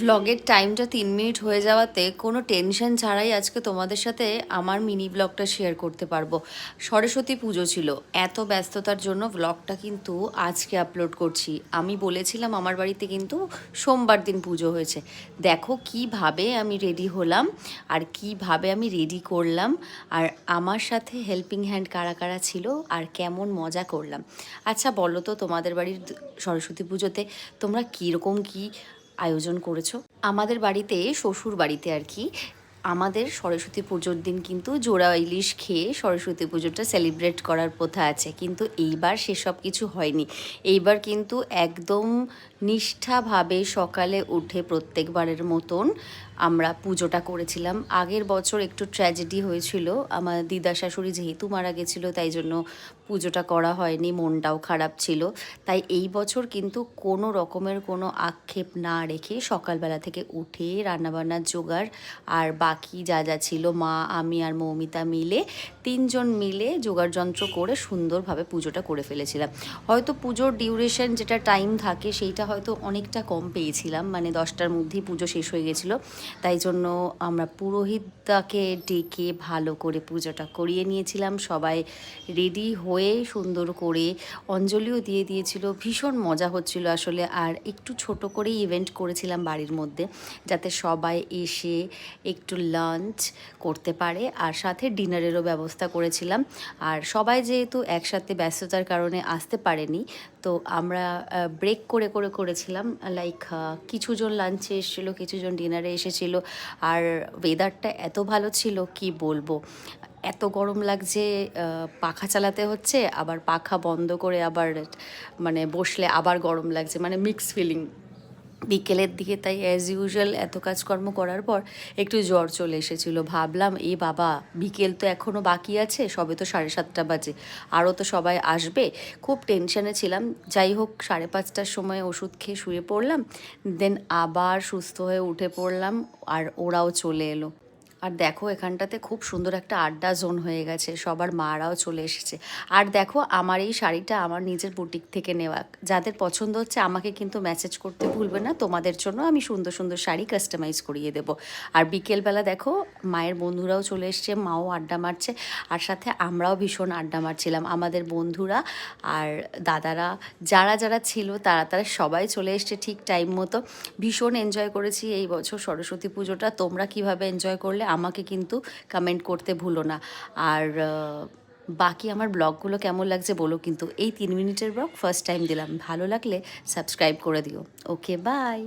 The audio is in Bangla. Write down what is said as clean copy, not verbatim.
ব্লগের টাইমটা 3 মিনিট হয়ে যাওয়াতে কোনো টেনশন ছাড়াই আজকে তোমাদের সাথে আমার মিনি ব্লগটা শেয়ার করতে পারবো। সরস্বতী পুজো ছিল, এত ব্যস্ততার জন্য ব্লগটা কিন্তু আজকে আপলোড করছি। আমি বলেছিলাম আমার বাড়িতে কিন্তু সোমবার দিন পুজো হয়েছে। দেখো কিভাবে আমি রেডি হলাম আর কিভাবে আমি রেডি করলাম, আর আমার সাথে হেল্পিং হ্যান্ড কারা কারা ছিল আর কেমন মজা করলাম। আচ্ছা বলো তো, তোমাদের বাড়ির সরস্বতী পুজোতে তোমরা কীরকম কী আয়োজন করেছো? আমাদের বাড়িতে, শ্বশুর বাড়িতে আর কি, আমাদের সরস্বতী পুজোর দিন কিন্তু জোড়া ইলিশ খেয়ে সরস্বতী পুজোটা সেলিব্রেট করার প্রথা আছে, কিন্তু এইবার সেসব কিছু হয়নি। এইবার কিন্তু একদম নিষ্ঠাভাবে সকালে উঠে প্রত্যেকবারের মতন আমরা পুজোটা করেছিলাম। আগের বছর একটু ট্র্যাজেডি হয়েছিল, আমার দিদা শাশুড়ি যেহেতু মারা গেছিলো তাই জন্য পুজোটা করা হয়নি, মনটাও খারাপ ছিল। তাই এই বছর কিন্তু কোনো রকমের কোনো আক্ষেপ না রেখে সকালবেলা থেকে উঠে রান্নাবান্নার জোগাড় আর বাকি যা যা ছিল, মা, আমি আর মৌমিতা মিলে 3জন মিলে জোগাড় যন্ত্র করে সুন্দরভাবে পুজোটা করে ফেলেছিলাম। হয়তো পুজোর ডিউরেশন যেটা টাইম থাকে সেইটা হয়তো অনেকটা কম পেয়েছিলাম, মানে 10টার মধ্যেই পুজো শেষ হয়ে গেছিলো। তাই জন্য আমরা পুরোহিতটাকে ডেকে ভালো করে পুজোটা করিয়ে নিয়েছিলাম। সবাই রেডি হয়ে সুন্দর করে অঞ্জলিও দিয়ে দিয়েছিল। ভীষণ মজা হচ্ছিল আসলে। আর একটু ছোট করেই ইভেন্ট করেছিলাম বাড়ির মধ্যে, যাতে সবাই এসে একটু লাঞ্চ করতে পারে, আর সাথে ডিনারেরও ব্যবস্থা করেছিলাম। আর সবাই যেহেতু একসাথে ব্যস্ততার কারণে আসতে পারেনি, তো আমরা ব্রেক করে করে করেছিলাম। লাইক কিছুজন লাঞ্চে এসেছিলো, কিছুজন ডিনারে এসেছিলো। আর ওয়েদারটা এত ভালো ছিল কি বলবো, এত গরম লাগছে, পাখা চালাতে হচ্ছে, আবার পাখা বন্ধ করে আবার মানে বসলে আবার গরম লাগছে, মানে মিক্স ফিলিং বিকেলের দিকে। তাই অ্যাজ ইউজুয়াল এত কাজকর্ম করার পর একটু জ্বর চলে এসেছিলো। ভাবলাম এ বাবা, বিকেল তো এখনও বাকি আছে, সবে তো 7:30 বাজে, আরও তো সবাই আসবে। খুব টেনশানে ছিলাম। যাই হোক, 5:30টার সময় ওষুধ খেয়ে শুয়ে পড়লাম, দেন আবার সুস্থ হয়ে উঠে পড়লাম, আর ওরাও চলে এলো। আর দেখো এখানটাতে খুব সুন্দর একটা আড্ডা জোন হয়ে গেছে, সবার মারাও চলে এসেছে। আর দেখো আমার এই শাড়িটা আমার নিজের বুটিক থেকে নেওয়া। যাদের পছন্দ হচ্ছে আমাকে কিন্তু মেসেজ করতে ভুলবে না, তোমাদের জন্য আমি সুন্দর সুন্দর শাড়ি কাস্টমাইজ করিয়ে দেবো। আর বিকেলবেলা দেখো মায়ের বন্ধুরাও চলে এসছে, মাও আড্ডা মারছে, আর সাথে আমরাও ভীষণ আড্ডা মারছিলাম। আমাদের বন্ধুরা আর দাদারা যারা যারা ছিল তারা তারা সবাই চলে এসছে ঠিক টাইম মতো। ভীষণ এনজয় করেছি এই বছর সরস্বতী পুজোটা। তোমরা কিভাবে এনজয় করলে আমাকে কিন্তু কমেন্ট করতে ভুলো না। আর বাকি আমার ব্লগগুলো কেমন লাগছে বলো কিন্তু। এই 3 মিনিটের ব্লগ ফার্স্ট টাইম দিলাম, ভালো লাগলে সাবস্ক্রাইব করে দিও। ওকে, বাই।